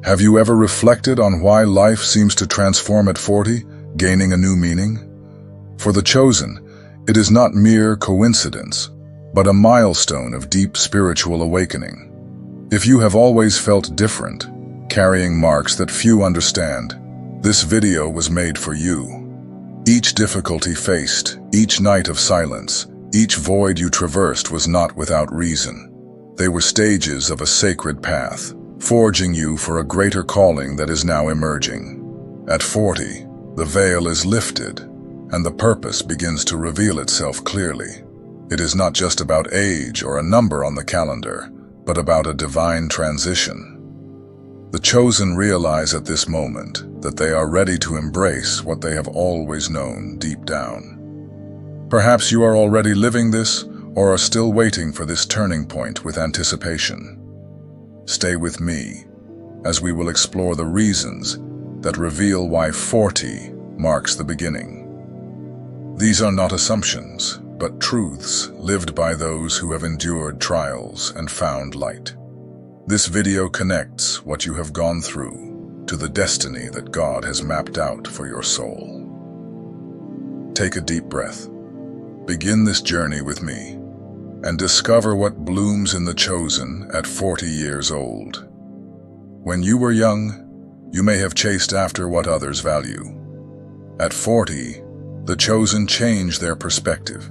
Have you ever reflected on why life seems to transform at 40, gaining a new meaning? For the chosen, it is not mere coincidence, but a milestone of deep spiritual awakening. If you have always felt different, carrying marks that few understand, this video was made for you. Each difficulty faced, each night of silence, each void you traversed was not without reason. They were stages of a sacred path, forging you for a greater calling that is now emerging. At 40, the veil is lifted, and the purpose begins to reveal itself clearly. It is not just about age or a number on the calendar, but about a divine transition. The chosen realize at this moment that they are ready to embrace what they have always known deep down. Perhaps you are already living this or are still waiting for this turning point with anticipation. Stay with me as we will explore the reasons that reveal why 40 marks the beginning. These are not assumptions, but truths lived by those who have endured trials and found light. This video connects what you have gone through to the destiny that God has mapped out for your soul. Take a deep breath. Begin this journey with me and discover what blooms in the chosen at 40 years old. When you were young, you may have chased after what others value. At 40, the chosen change their perspective,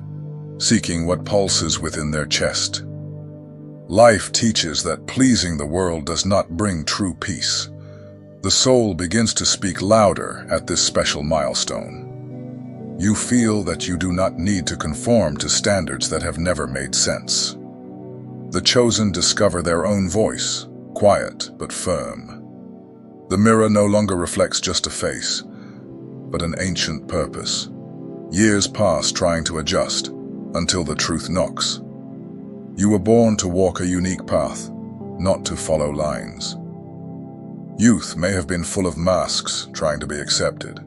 seeking what pulses within their chest. Life teaches that pleasing the world does not bring true peace. The soul begins to speak louder at this special milestone. You feel that you do not need to conform to standards that have never made sense. The chosen discover their own voice, quiet but firm. The mirror no longer reflects just a face, but an ancient purpose. Years pass trying to adjust, until the truth knocks. You were born to walk a unique path, not to follow lines. Youth may have been full of masks trying to be accepted.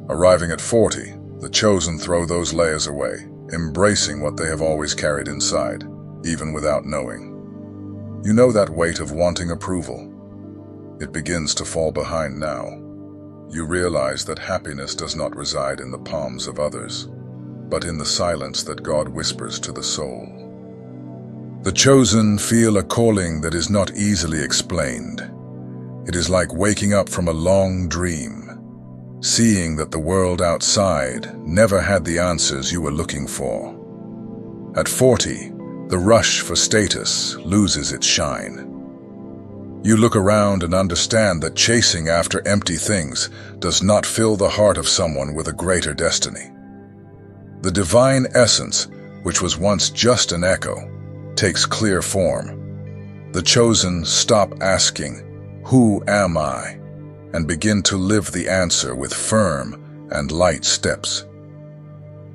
Arriving at 40, the chosen throw those layers away, embracing what they have always carried inside, even without knowing. You know that weight of wanting approval. It begins to fall behind now. You realize that happiness does not reside in the palms of others, but in the silence that God whispers to the soul. The chosen feel a calling that is not easily explained. It is like waking up from a long dream, seeing that the world outside never had the answers you were looking for. At 40, the rush for status loses its shine. You look around and understand that chasing after empty things does not fill the heart of someone with a greater destiny. The divine essence, which was once just an echo, takes clear form. The chosen stop asking, "Who am I?" and begin to live the answer with firm and light steps.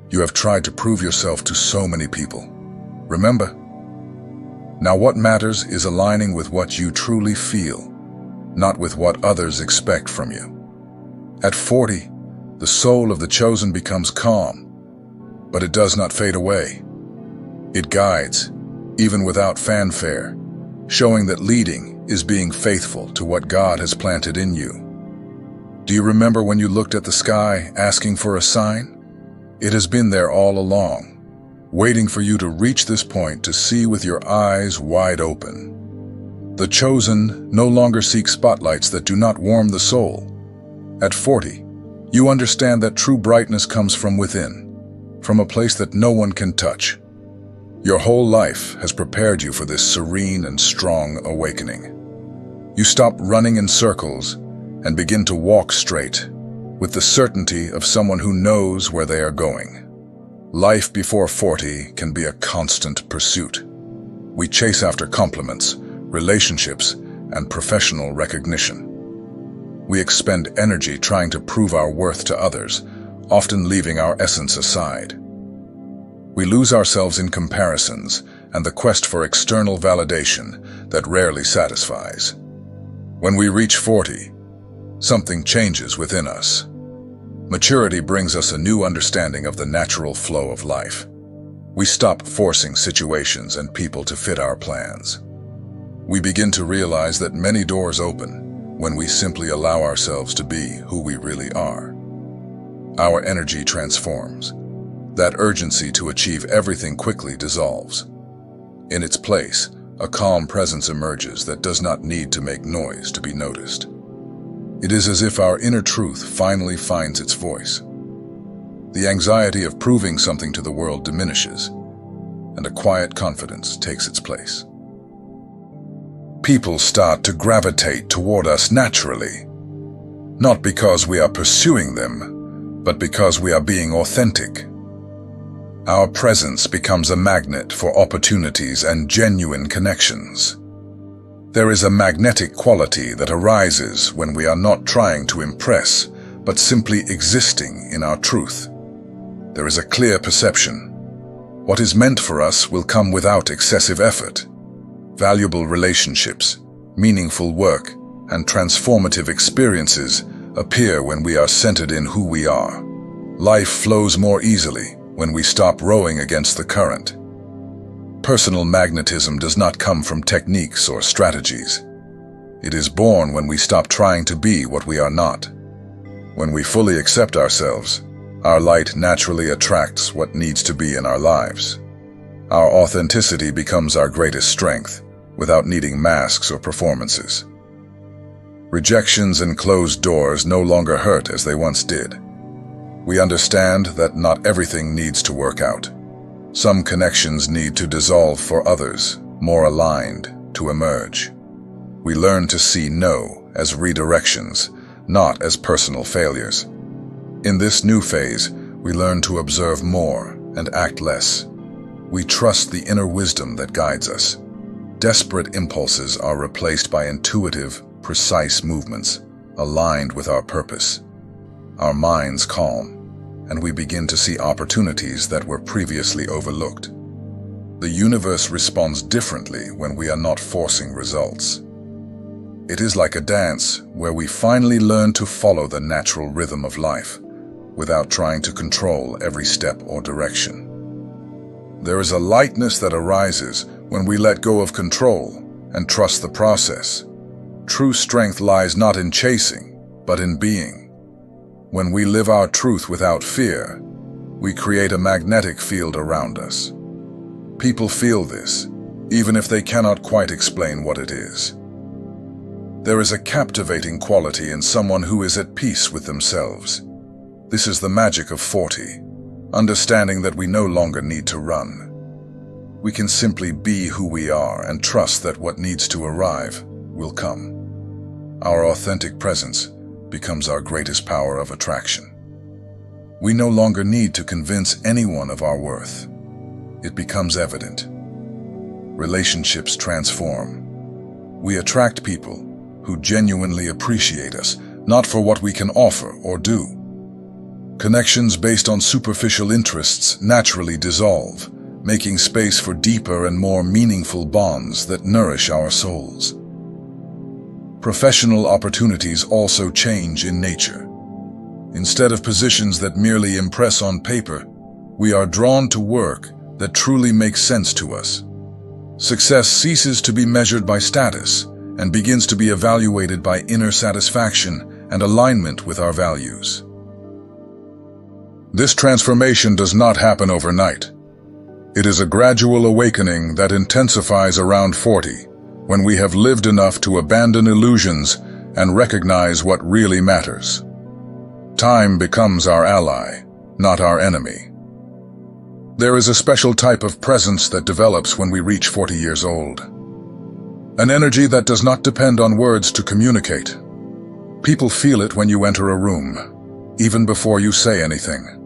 You have tried to prove yourself to so many people. Remember? Now what matters is aligning with what you truly feel, not with what others expect from you. At 40, the soul of the chosen becomes calm, but it does not fade away. It guides, even without fanfare, showing that leading is being faithful to what God has planted in you. Do you remember when you looked at the sky asking for a sign? It has been there all along, waiting for you to reach this point to see with your eyes wide open. The chosen no longer seek spotlights that do not warm the soul. At 40, you understand that true brightness comes from within, from a place that no one can touch. Your whole life has prepared you for this serene and strong awakening. You stop running in circles and begin to walk straight, with the certainty of someone who knows where they are going. Life before 40 can be a constant pursuit. We chase after compliments, relationships, and professional recognition. We expend energy trying to prove our worth to others, often leaving our essence aside. We lose ourselves in comparisons and the quest for external validation that rarely satisfies. When we reach 40, something changes within us. Maturity brings us a new understanding of the natural flow of life. We stop forcing situations and people to fit our plans. We begin to realize that many doors open, when we simply allow ourselves to be who we really are. Our energy transforms. That urgency to achieve everything quickly dissolves. In its place, a calm presence emerges that does not need to make noise to be noticed. It is as if our inner truth finally finds its voice. The anxiety of proving something to the world diminishes, and a quiet confidence takes its place. People start to gravitate toward us naturally, not because we are pursuing them, but because we are being authentic. Our presence becomes a magnet for opportunities and genuine connections. There is a magnetic quality that arises when we are not trying to impress, but simply existing in our truth. There is a clear perception. What is meant for us will come without excessive effort. Valuable relationships, meaningful work, and transformative experiences appear when we are centered in who we are. Life flows more easily when we stop rowing against the current. Personal magnetism does not come from techniques or strategies. It is born when we stop trying to be what we are not. When we fully accept ourselves, our light naturally attracts what needs to be in our lives. Our authenticity becomes our greatest strength, without needing masks or performances. Rejections and closed doors no longer hurt as they once did. We understand that not everything needs to work out. Some connections need to dissolve for others, more aligned, to emerge. We learn to see no as redirections, not as personal failures. In this new phase, we learn to observe more and act less. We trust the inner wisdom that guides us. Desperate impulses are replaced by intuitive, precise movements, aligned with our purpose. Our minds calm, and we begin to see opportunities that were previously overlooked. The universe responds differently when we are not forcing results. It is like a dance where we finally learn to follow the natural rhythm of life, without trying to control every step or direction. There is a lightness that arises when we let go of control and trust the process. True strength lies not in chasing, but in being. When we live our truth without fear, we create a magnetic field around us. People feel this, even if they cannot quite explain what it is. There is a captivating quality in someone who is at peace with themselves. This is the magic of 40, understanding that we no longer need to run. We can simply be who we are and trust that what needs to arrive will come. Our authentic presence becomes our greatest power of attraction. We no longer need to convince anyone of our worth. It becomes evident. Relationships transform. We attract people who genuinely appreciate us, not for what we can offer or do. Connections based on superficial interests naturally dissolve, making space for deeper and more meaningful bonds that nourish our souls. Professional opportunities also change in nature. Instead of positions that merely impress on paper, we are drawn to work that truly makes sense to us. Success ceases to be measured by status and begins to be evaluated by inner satisfaction and alignment with our values. This transformation does not happen overnight. It is a gradual awakening that intensifies around 40, when we have lived enough to abandon illusions and recognize what really matters. Time becomes our ally, not our enemy. There is a special type of presence that develops when we reach 40 years old. An energy that does not depend on words to communicate. People feel it when you enter a room, even before you say anything.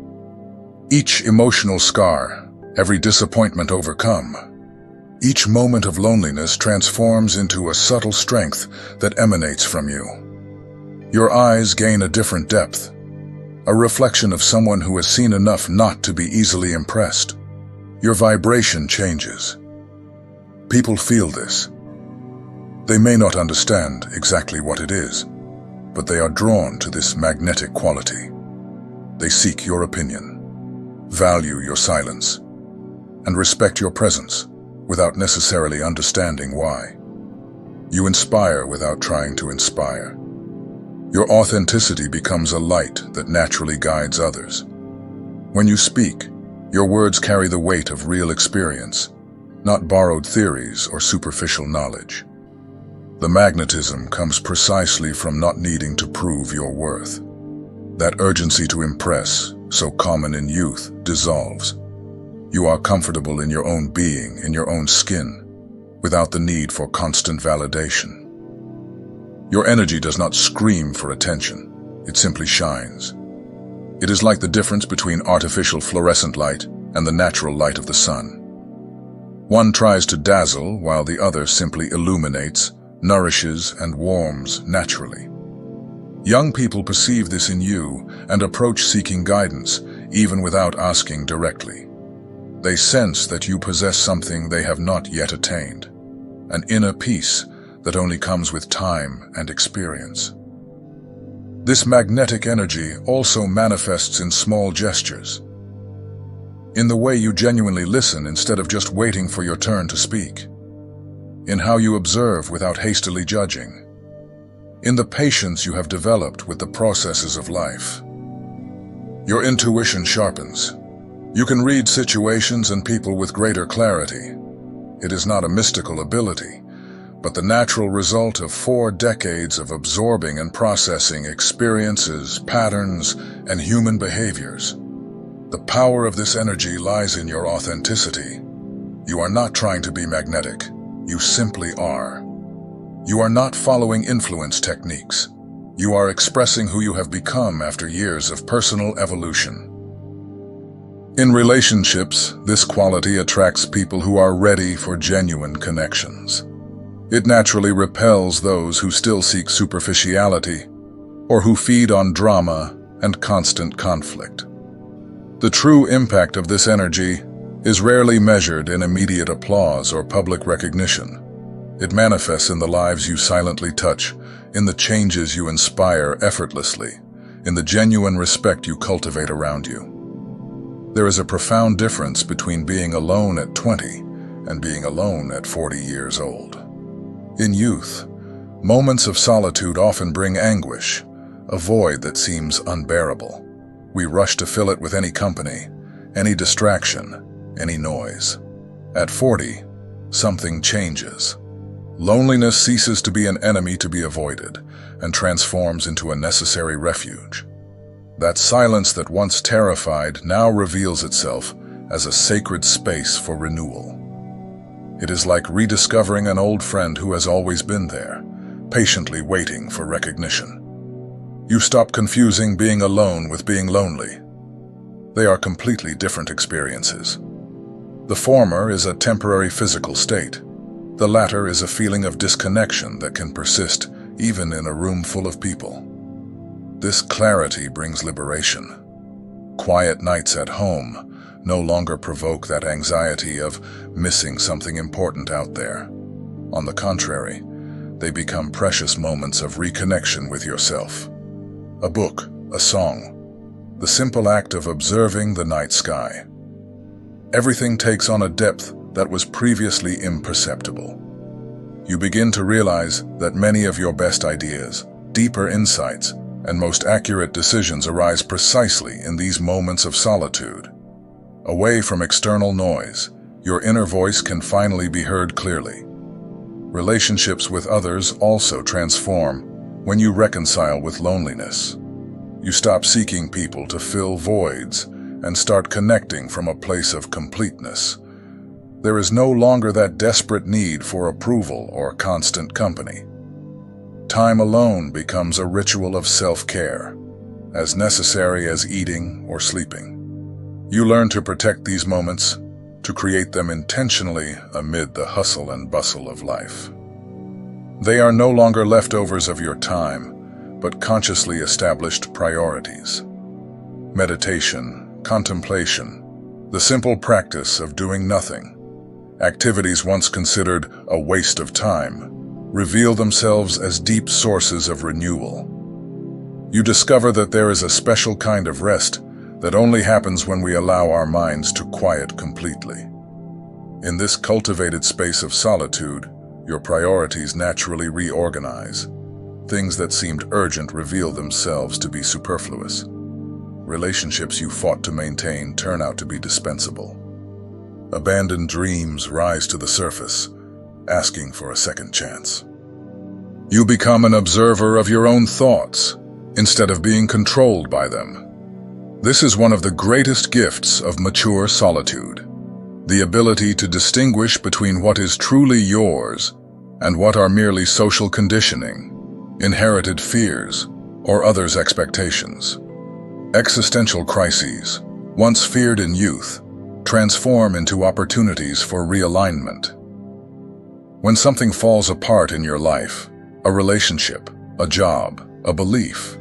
Each emotional scar, every disappointment overcome, each moment of loneliness transforms into a subtle strength that emanates from you. Your eyes gain a different depth, a reflection of someone who has seen enough not to be easily impressed. Your vibration changes. People feel this. They may not understand exactly what it is, but they are drawn to this magnetic quality. They seek your opinion, value your silence, and respect your presence without necessarily understanding why. You inspire without trying to inspire. Your authenticity becomes a light that naturally guides others. When you speak, your words carry the weight of real experience, not borrowed theories or superficial knowledge. The magnetism comes precisely from not needing to prove your worth. That urgency to impress, so common in youth, dissolves. You are comfortable in your own being, in your own skin, without the need for constant validation. Your energy does not scream for attention, it simply shines. It is like the difference between artificial fluorescent light and the natural light of the sun. One tries to dazzle while the other simply illuminates, nourishes, and warms naturally. Young people perceive this in you and approach seeking guidance, even without asking directly. They sense that you possess something they have not yet attained, an inner peace that only comes with time and experience. This magnetic energy also manifests in small gestures, in the way you genuinely listen instead of just waiting for your turn to speak, in how you observe without hastily judging, in the patience you have developed with the processes of life. Your intuition sharpens. You can read situations and people with greater clarity. It is not a mystical ability, but the natural result of 4 decades of absorbing and processing experiences, patterns, and human behaviors. The power of this energy lies in your authenticity. You are not trying to be magnetic. You simply are. You are not following influence techniques. You are expressing who you have become after years of personal evolution. In relationships, this quality attracts people who are ready for genuine connections. It naturally repels those who still seek superficiality or who feed on drama and constant conflict. The true impact of this energy is rarely measured in immediate applause or public recognition. It manifests in the lives you silently touch, in the changes you inspire effortlessly, in the genuine respect you cultivate around you. There is a profound difference between being alone at 20 and being alone at 40 years old. In youth, moments of solitude often bring anguish, a void that seems unbearable. We rush to fill it with any company, any distraction, any noise. At 40, something changes. Loneliness ceases to be an enemy to be avoided and transforms into a necessary refuge. That silence that once terrified now reveals itself as a sacred space for renewal. It is like rediscovering an old friend who has always been there, patiently waiting for recognition. You stop confusing being alone with being lonely. They are completely different experiences. The former is a temporary physical state. The latter is a feeling of disconnection that can persist even in a room full of people. This clarity brings liberation. Quiet nights at home no longer provoke that anxiety of missing something important out there. On the contrary, they become precious moments of reconnection with yourself. A book, a song, the simple act of observing the night sky. Everything takes on a depth that was previously imperceptible. You begin to realize that many of your best ideas, deeper insights, and most accurate decisions arise precisely in these moments of solitude. Away from external noise, your inner voice can finally be heard clearly. Relationships with others also transform when you reconcile with loneliness. You stop seeking people to fill voids and start connecting from a place of completeness. There is no longer that desperate need for approval or constant company. Time alone becomes a ritual of self-care, as necessary as eating or sleeping. You learn to protect these moments, to create them intentionally amid the hustle and bustle of life. They are no longer leftovers of your time, but consciously established priorities. Meditation, contemplation, the simple practice of doing nothing, activities once considered a waste of time, reveal themselves as deep sources of renewal. You discover that there is a special kind of rest that only happens when we allow our minds to quiet completely. In this cultivated space of solitude, your priorities naturally reorganize. Things that seemed urgent reveal themselves to be superfluous. Relationships you fought to maintain turn out to be dispensable. Abandoned dreams rise to the surface, asking for a second chance. You become an observer of your own thoughts, instead of being controlled by them. This is one of the greatest gifts of mature solitude, the ability to distinguish between what is truly yours and what are merely social conditioning, inherited fears, or others' expectations. Existential crises, once feared in youth, transform into opportunities for realignment. When something falls apart in your life, a relationship, a job, a belief,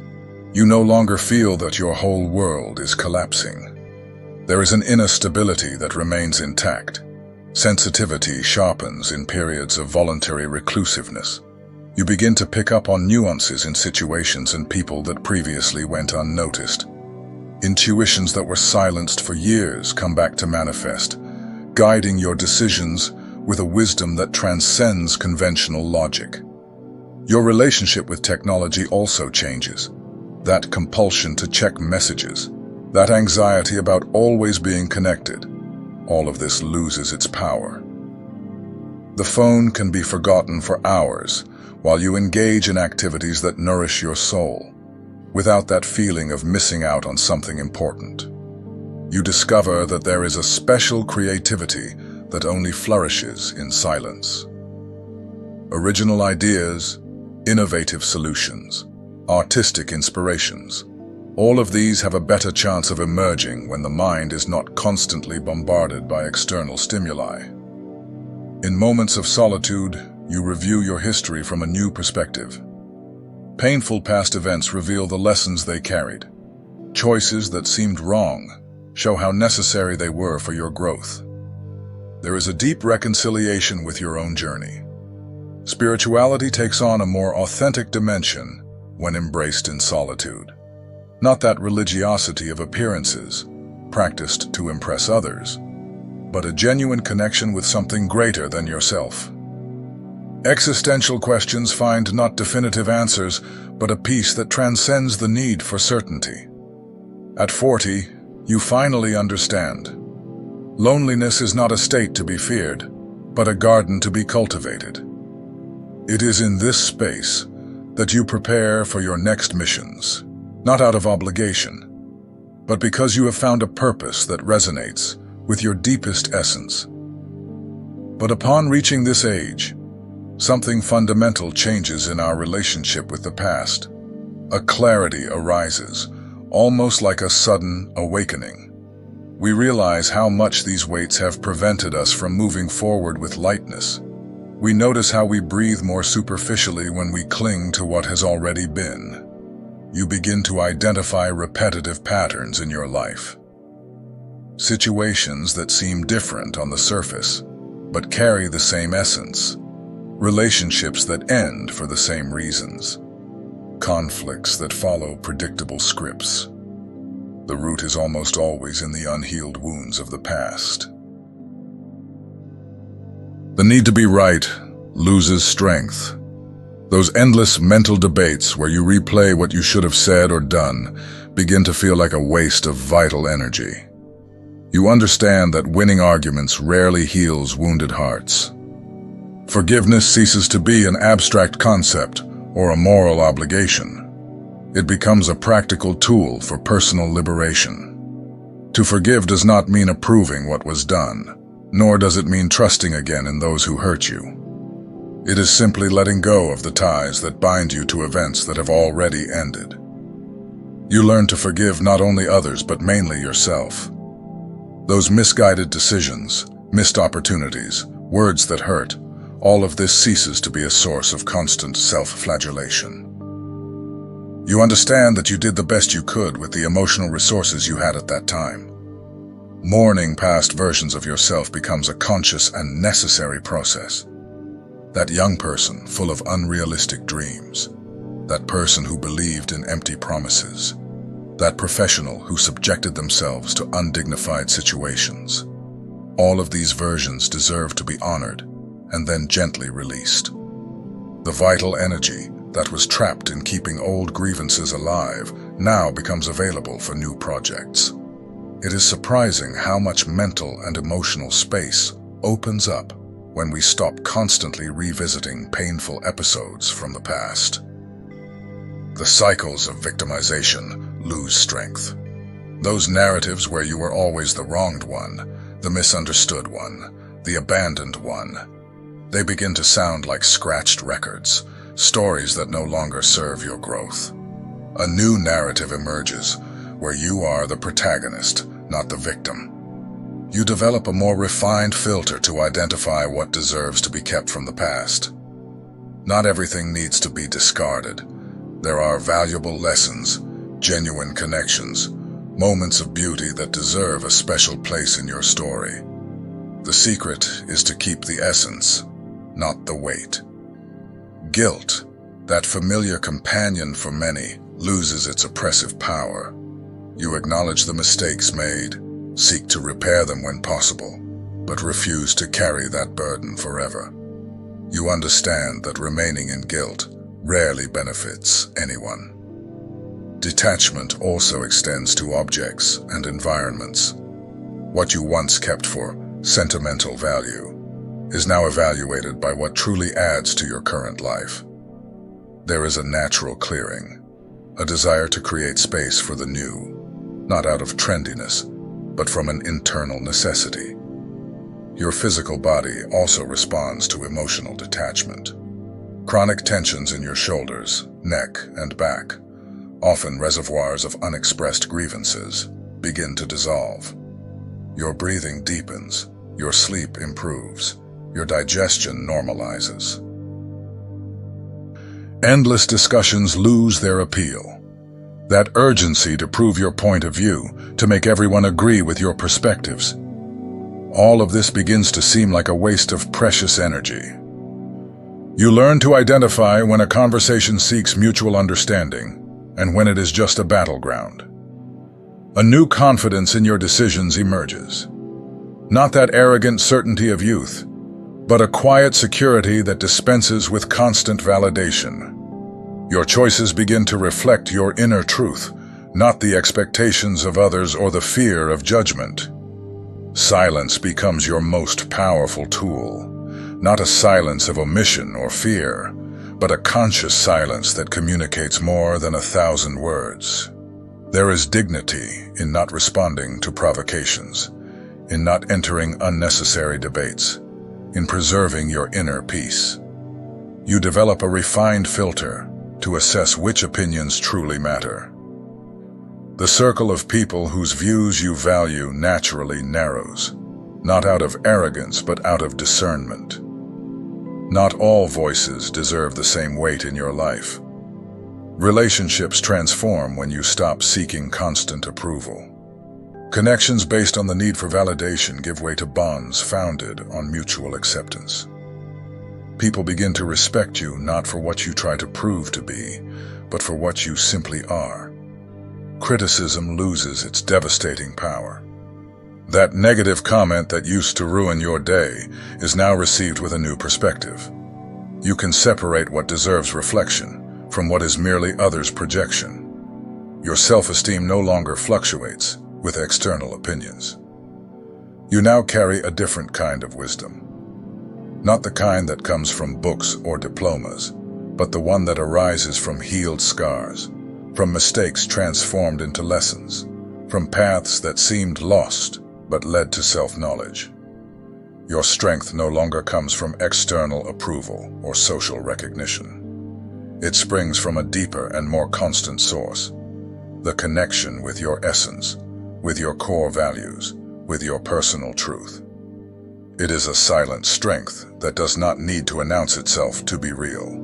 you no longer feel that your whole world is collapsing. There is an inner stability that remains intact. Sensitivity sharpens in periods of voluntary reclusiveness. You begin to pick up on nuances in situations and people that previously went unnoticed. Intuitions that were silenced for years come back to manifest, guiding your decisions with a wisdom that transcends conventional logic. Your relationship with technology also changes. That compulsion to check messages, that anxiety about always being connected, all of this loses its power. The phone can be forgotten for hours while you engage in activities that nourish your soul, without that feeling of missing out on something important. You discover that there is a special creativity that only flourishes in silence. Original ideas, innovative solutions, artistic inspirations, all of these have a better chance of emerging when the mind is not constantly bombarded by external stimuli. In moments of solitude, you review your history from a new perspective. Painful past events reveal the lessons they carried. Choices that seemed wrong show how necessary they were for your growth. There is a deep reconciliation with your own journey. Spirituality takes on a more authentic dimension when embraced in solitude. Not that religiosity of appearances, practiced to impress others, but a genuine connection with something greater than yourself. Existential questions find not definitive answers, but a peace that transcends the need for certainty. At 40, you finally understand. Loneliness is not a state to be feared, but a garden to be cultivated. It is in this space that you prepare for your next missions, not out of obligation, but because you have found a purpose that resonates with your deepest essence. But upon reaching this age, something fundamental changes in our relationship with the past. A clarity arises, almost like a sudden awakening. We realize how much these weights have prevented us from moving forward with lightness. We notice how we breathe more superficially when we cling to what has already been. You begin to identify repetitive patterns in your life. Situations that seem different on the surface, but carry the same essence. Relationships that end for the same reasons. Conflicts that follow predictable scripts. The root is almost always in the unhealed wounds of the past. The need to be right loses strength. Those endless mental debates where you replay what you should have said or done begin to feel like a waste of vital energy. You understand that winning arguments rarely heals wounded hearts. Forgiveness ceases to be an abstract concept or a moral obligation. It becomes a practical tool for personal liberation. To forgive does not mean approving what was done, nor does it mean trusting again in those who hurt you. It is simply letting go of the ties that bind you to events that have already ended. You learn to forgive not only others but mainly yourself. Those misguided decisions, missed opportunities, words that hurt, all of this ceases to be a source of constant self-flagellation. You understand that you did the best you could with the emotional resources you had at that time. Mourning past versions of yourself becomes a conscious and necessary process. That young person full of unrealistic dreams, that person who believed in empty promises, that professional who subjected themselves to undignified situations. All of these versions deserve to be honored and then gently released. The vital energy, that was trapped in keeping old grievances alive now becomes available for new projects. It is surprising how much mental and emotional space opens up when we stop constantly revisiting painful episodes from the past. The cycles of victimization lose strength. Those narratives where you were always the wronged one, the misunderstood one, the abandoned one, they begin to sound like scratched records, stories that no longer serve your growth. A new narrative emerges where you are the protagonist, not the victim. You develop a more refined filter to identify what deserves to be kept from the past. Not everything needs to be discarded. There are valuable lessons, genuine connections, moments of beauty that deserve a special place in your story. The secret is to keep the essence, not the weight. Guilt, that familiar companion for many, loses its oppressive power. You acknowledge the mistakes made, seek to repair them when possible, but refuse to carry that burden forever. You understand that remaining in guilt rarely benefits anyone. Detachment also extends to objects and environments. What you once kept for sentimental value is now evaluated by what truly adds to your current life. There is a natural clearing, a desire to create space for the new, not out of trendiness, but from an internal necessity. Your physical body also responds to emotional detachment. Chronic tensions in your shoulders, neck, and back, often reservoirs of unexpressed grievances, begin to dissolve. Your breathing deepens, your sleep improves, your digestion normalizes. Endless discussions lose their appeal. That urgency to prove your point of view, to make everyone agree with your perspectives. All of this begins to seem like a waste of precious energy. You learn to identify when a conversation seeks mutual understanding and when it is just a battleground. A new confidence in your decisions emerges. Not that arrogant certainty of youth, but a quiet security that dispenses with constant validation. Your choices begin to reflect your inner truth, not the expectations of others or the fear of judgment. Silence becomes your most powerful tool, not a silence of omission or fear, but a conscious silence that communicates more than 1,000 words. There is dignity in not responding to provocations, in not entering unnecessary debates, in preserving your inner peace. You develop a refined filter to assess which opinions truly matter. The circle of people whose views you value naturally narrows, not out of arrogance but out of discernment. Not all voices deserve the same weight in your life. Relationships transform when you stop seeking constant approval. Connections based on the need for validation give way to bonds founded on mutual acceptance. People begin to respect you not for what you try to prove to be, but for what you simply are. Criticism loses its devastating power. That negative comment that used to ruin your day is now received with a new perspective. You can separate what deserves reflection from what is merely others' projection. Your self-esteem no longer fluctuates with external opinions. You now carry a different kind of wisdom. Not the kind that comes from books or diplomas, but the one that arises from healed scars, from mistakes transformed into lessons, from paths that seemed lost but led to self-knowledge. Your strength no longer comes from external approval or social recognition. It springs from a deeper and more constant source, the connection with your essence, with your core values, with your personal truth. It is a silent strength that does not need to announce itself to be real.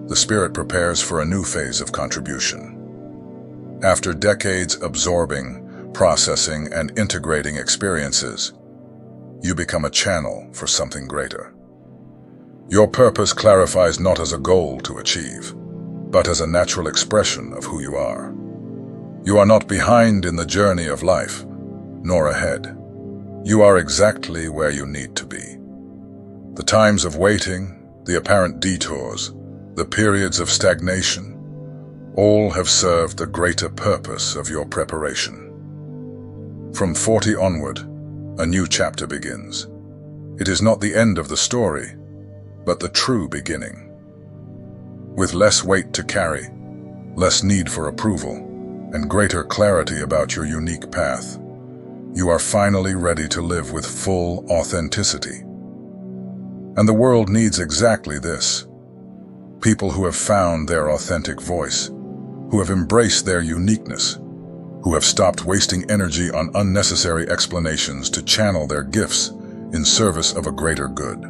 The spirit prepares for a new phase of contribution. After decades absorbing, processing, and integrating experiences, you become a channel for something greater. Your purpose clarifies not as a goal to achieve, but as a natural expression of who you are. You are not behind in the journey of life, nor ahead. You are exactly where you need to be. The times of waiting, the apparent detours, the periods of stagnation, all have served the greater purpose of your preparation. From 40 onward, a new chapter begins. It is not the end of the story, but the true beginning. With less weight to carry, less need for approval, and greater clarity about your unique path, you are finally ready to live with full authenticity. And the world needs exactly this. People who have found their authentic voice, who have embraced their uniqueness, who have stopped wasting energy on unnecessary explanations to channel their gifts in service of a greater good.